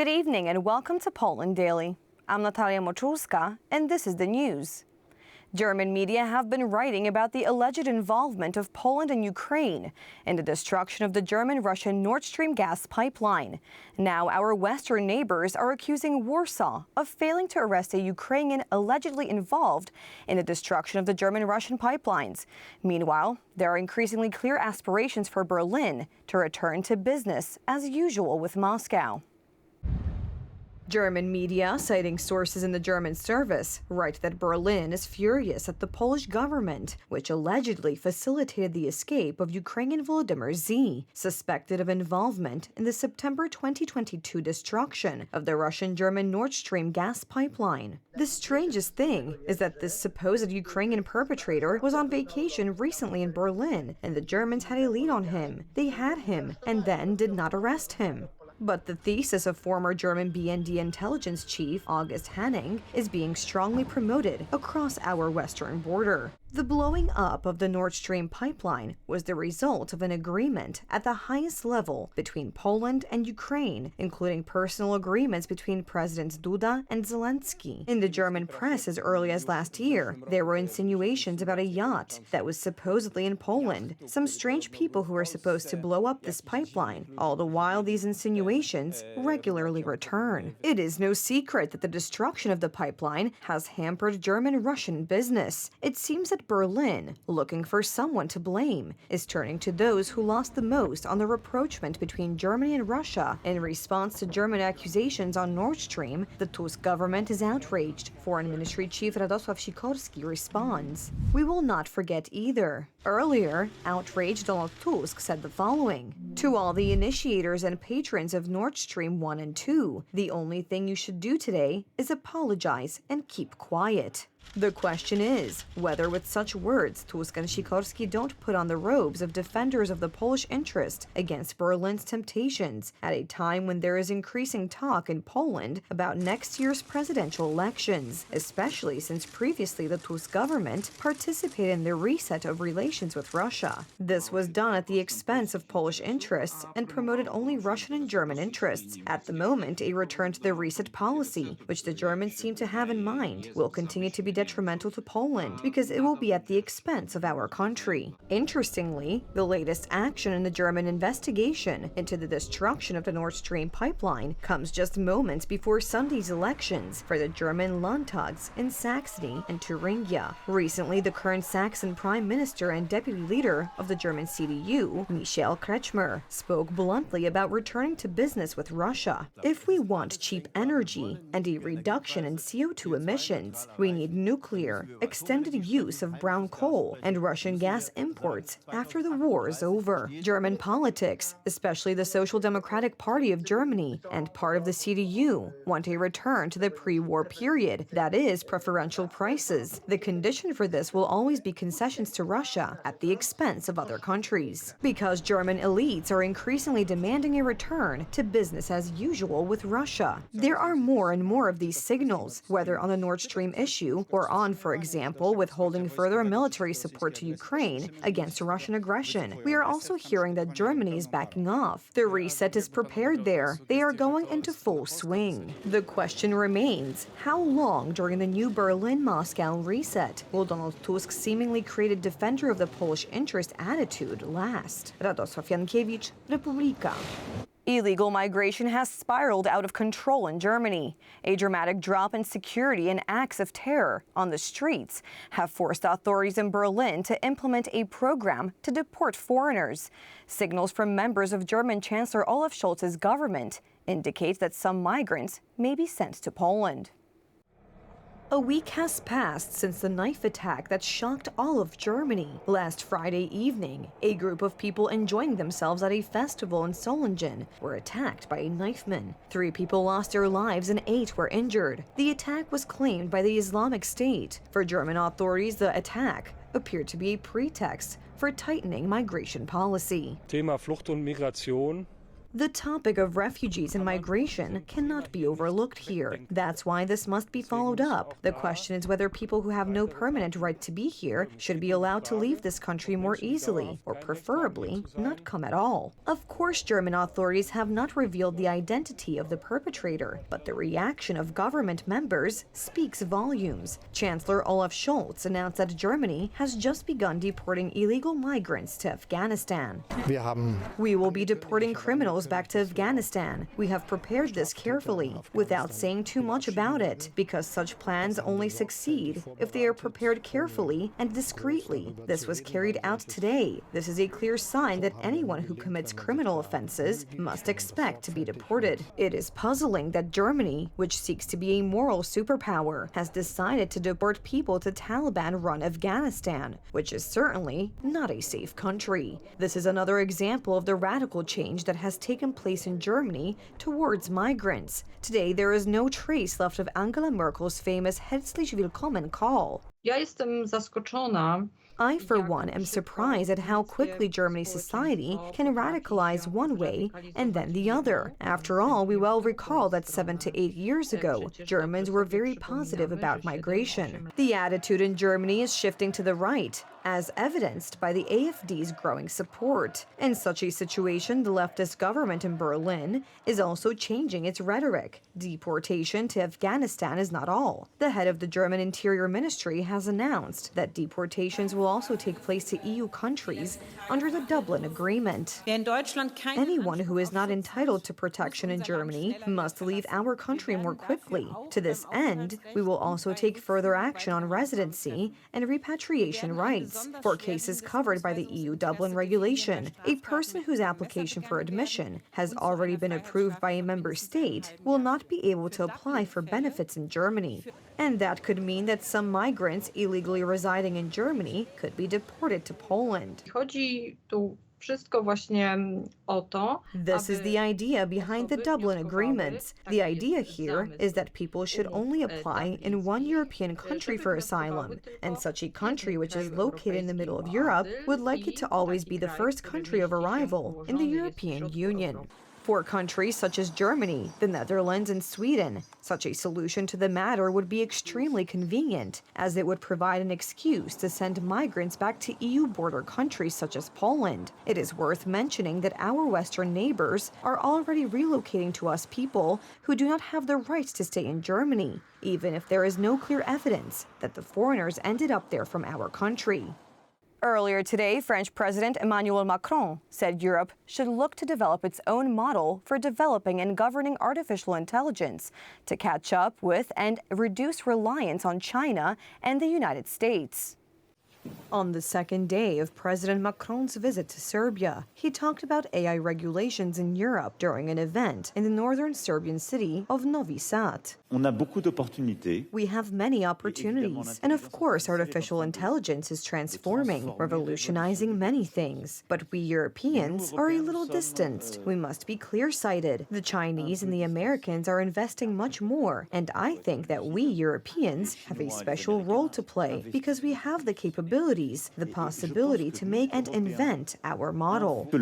Good evening and welcome to Poland Daily. I'm Natalia Moczulska and this is the news. German media have been writing about the alleged involvement of Poland and Ukraine in the destruction of the German-Russian Nord Stream gas pipeline. Now our Western neighbors are accusing Warsaw of failing to arrest a Ukrainian allegedly involved in the destruction of the German-Russian pipelines. Meanwhile, there are increasingly clear aspirations for Berlin to return to business as usual with Moscow. German media, citing sources in the German service, write that Berlin is furious at the Polish government, which allegedly facilitated the escape of Ukrainian Volodymyr Z, suspected of involvement in the September 2022 destruction of the Russian-German Nord Stream gas pipeline. The strangest thing is that this supposed Ukrainian perpetrator was on vacation recently in Berlin, and the Germans had a lead on him. They had him, and then did not arrest him. But the thesis of former German BND intelligence chief August Hanning is being strongly promoted across our western border. The blowing up of the Nord Stream pipeline was the result of an agreement at the highest level between Poland and Ukraine, including personal agreements between Presidents Duda and Zelensky. In the German press as early as last year, there were insinuations about a yacht that was supposedly in Poland, some strange people who were supposed to blow up this pipeline. All the while, these insinuations regularly return. It is no secret that the destruction of the pipeline has hampered German-Russian business. It seems that Berlin, looking for someone to blame, is turning to those who lost the most on the rapprochement between Germany and Russia. In response to German accusations on Nord Stream, the Tusk government is outraged. Foreign Ministry Chief Radosław Sikorski responds, "We will not forget either." Earlier, outraged Donald Tusk said the following: "To all the initiators and patrons of Nord Stream 1 and 2, the only thing you should do today is apologize and keep quiet." The question is whether with such words Tusk and Sikorski don't put on the robes of defenders of the Polish interest against Berlin's temptations at a time when there is increasing talk in Poland about next year's presidential elections, especially since previously the Tusk government participated in the reset of relations with Russia. This was done at the expense of Polish interests and promoted only Russian and German interests. At the moment, a return to the reset policy, which the Germans seem to have in mind, will continue to be detrimental to Poland because it will be at the expense of our country. Interestingly, the latest action in the German investigation into the destruction of the Nord Stream pipeline comes just moments before Sunday's elections for the German Landtags in Saxony and Thuringia. Recently, the current Saxon Prime Minister and Deputy Leader of the German CDU, Michael Kretschmer, spoke bluntly about returning to business with Russia. "If we want cheap energy and a reduction in CO2 emissions, we need nuclear, extended use of brown coal, and Russian gas imports after the war is over." German politics, especially the Social Democratic Party of Germany and part of the CDU, want a return to the pre-war period, that is, preferential prices. The condition for this will always be concessions to Russia at the expense of other countries. Because German elites are increasingly demanding a return to business as usual with Russia. There are more and more of these signals, whether on the Nord Stream issue or on, for example, withholding further military support to Ukraine against Russian aggression. We are also hearing that Germany is backing off. The reset is prepared there. They are going into full swing. The question remains, how long during the new Berlin-Moscow reset will Donald Tusk's seemingly created defender of the Polish interest attitude last? Radosław Jankiewicz, Republika. Illegal migration has spiraled out of control in Germany. A dramatic drop in security and acts of terror on the streets have forced authorities in Berlin to implement a program to deport foreigners. Signals from members of German Chancellor Olaf Scholz's government indicate that some migrants may be sent to Poland. A week has passed since the knife attack that shocked all of Germany. Last Friday evening, a group of people enjoying themselves at a festival in Solingen were attacked by a knifeman. 3 people lost their lives and 8 were injured. The attack was claimed by the Islamic State. For German authorities, the attack appeared to be a pretext for tightening migration policy. Thema Flucht und Migration The topic of refugees and migration cannot be overlooked here. That's why this must be followed up. The question is whether people who have no permanent right to be here should be allowed to leave this country more easily, or preferably not come at all. Of course, German authorities have not revealed the identity of the perpetrator, but the reaction of government members speaks volumes. Chancellor Olaf Scholz announced that Germany has just begun deporting illegal migrants to Afghanistan. We will be deporting criminals back to Afghanistan. We have prepared this carefully, without saying too much about it, because such plans only succeed if they are prepared carefully and discreetly. This was carried out today. This is a clear sign that anyone who commits criminal offenses must expect to be deported. It is puzzling that Germany, which seeks to be a moral superpower, has decided to deport people to Taliban-run Afghanistan, which is certainly not a safe country. This is another example of the radical change that has taken place in Germany towards migrants. Today, there is no trace left of Angela Merkel's famous Herzlich Willkommen call. Ja jestem zaskoczona. I, for one, am surprised at how quickly Germany's society can radicalize one way and then the other. After all, we well recall that 7 to 8 years ago, Germans were very positive about migration. The attitude in Germany is shifting to the right, as evidenced by the AfD's growing support. In such a situation, the leftist government in Berlin is also changing its rhetoric. Deportation to Afghanistan is not all. The head of the German Interior Ministry has announced that deportations will also take place to EU countries under the Dublin Agreement. Anyone who is not entitled to protection in Germany must leave our country more quickly. To this end, we will also take further action on residency and repatriation rights. For cases covered by the EU Dublin regulation, a person whose application for admission has already been approved by a member state will not be able to apply for benefits in Germany. And that could mean that some migrants illegally residing in Germany could be deported to Poland. Chodzi tu wszystko właśnie o to. This is the idea behind the Dublin agreements. The idea here is that people should only apply in one European country for asylum, and such a country which is located in the middle of Europe would like it to always be the first country of arrival in the European Union. For countries such as Germany, the Netherlands, and Sweden, such a solution to the matter would be extremely convenient, as it would provide an excuse to send migrants back to EU border countries such as Poland. It is worth mentioning that our Western neighbors are already relocating to us people who do not have the right to stay in Germany, even if there is no clear evidence that the foreigners ended up there from our country. Earlier today, French President Emmanuel Macron said Europe should look to develop its own model for developing and governing artificial intelligence to catch up with and reduce reliance on China and the United States. On the second day of President Macron's visit to Serbia, he talked about AI regulations in Europe during an event in the northern Serbian city of Novi Sad. We have many opportunities, and of course artificial intelligence is transforming, revolutionizing many things. But we Europeans are a little distanced. We must be clear-sighted. The Chinese and the Americans are investing much more, and I think that we Europeans have a special role to play because we have the capabilities, the possibility to make and invent our model. The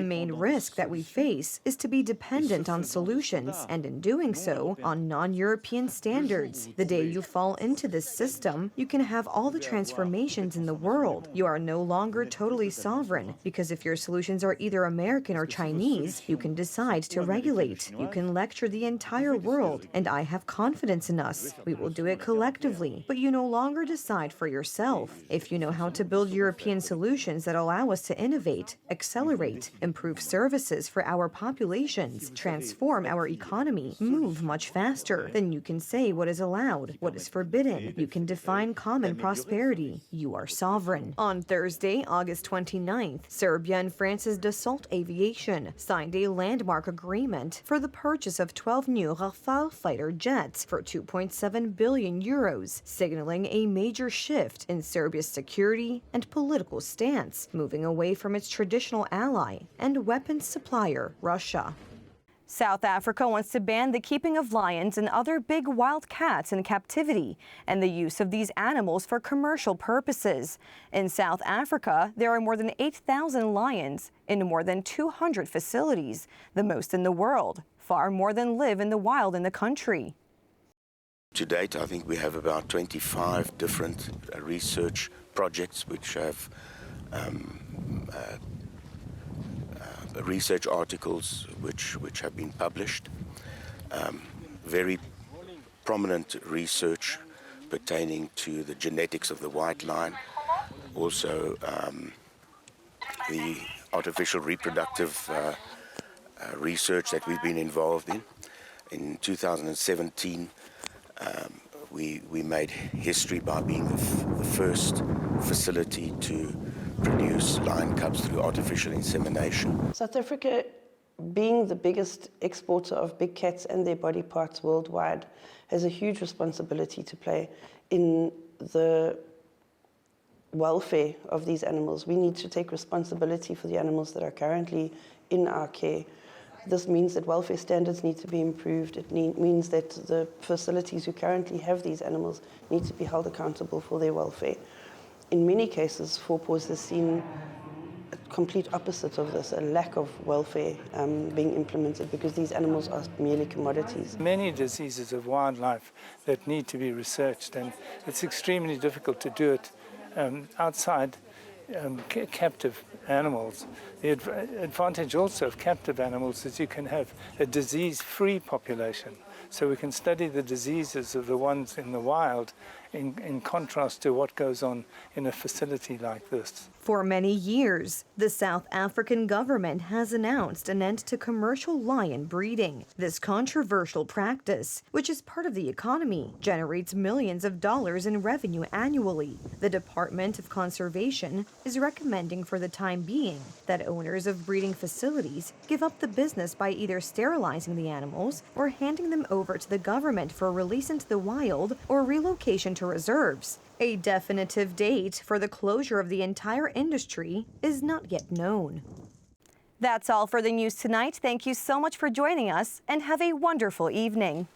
main risk that we face is to be dependent on solutions, and in doing so, on non-European standards. The day you fall into this system, you can have all the transformations in the world. You are no longer totally sovereign, because if your solutions are either American or Chinese, you can decide to regulate. You can lecture the entire world, and I have confidence in us. We will do it collectively, but you no longer decide for yourself. If you know how to build European solutions that allow us to innovate, accelerate, improve services for our populations, transform our economy, move much faster, then you can say what is allowed, what is forbidden. You can define common prosperity. You are sovereign. On Thursday, August 29th, Serbia and France's Dassault Aviation signed a landmark agreement for the purchase of 12 new Rafale fighter jets for 2.7 billion euros, signaling a major shift in Serbia's security and political stance, moving away from its traditional ally and weapons supplier, Russia. South Africa wants to ban the keeping of lions and other big wild cats in captivity and the use of these animals for commercial purposes. In South Africa, there are more than 8,000 lions in more than 200 facilities, the most in the world, far more than live in the wild in the country. To date, I think we have about 25 different research projects which have research articles which have been published. Very prominent research pertaining to the genetics of the white lion, also the artificial reproductive research that we've been involved in. In 2017, we made history by being the first facility to produce lion cubs through artificial insemination. South Africa, being the biggest exporter of big cats and their body parts worldwide, has a huge responsibility to play in the welfare of these animals. We need to take responsibility for the animals that are currently in our care. This means that welfare standards need to be improved. It means that the facilities who currently have these animals need to be held accountable for their welfare. In many cases, Fourpaws has seen a complete opposite of this, a lack of welfare being implemented because these animals are merely commodities. Many diseases of wildlife that need to be researched, and it's extremely difficult to do it outside captive animals. The advantage also of captive animals is you can have a disease-free population. So we can study the diseases of the ones in the wild in contrast to what goes on in a facility like this. For many years, the South African government has announced an end to commercial lion breeding. This controversial practice, which is part of the economy, generates millions of dollars in revenue annually. The Department of Conservation is recommending for the time being that owners of breeding facilities give up the business by either sterilizing the animals or handing them over to the government for release into the wild or relocation to reserves. A definitive date for the closure of the entire industry is not yet known. That's all for the news tonight. Thank you so much for joining us and have a wonderful evening.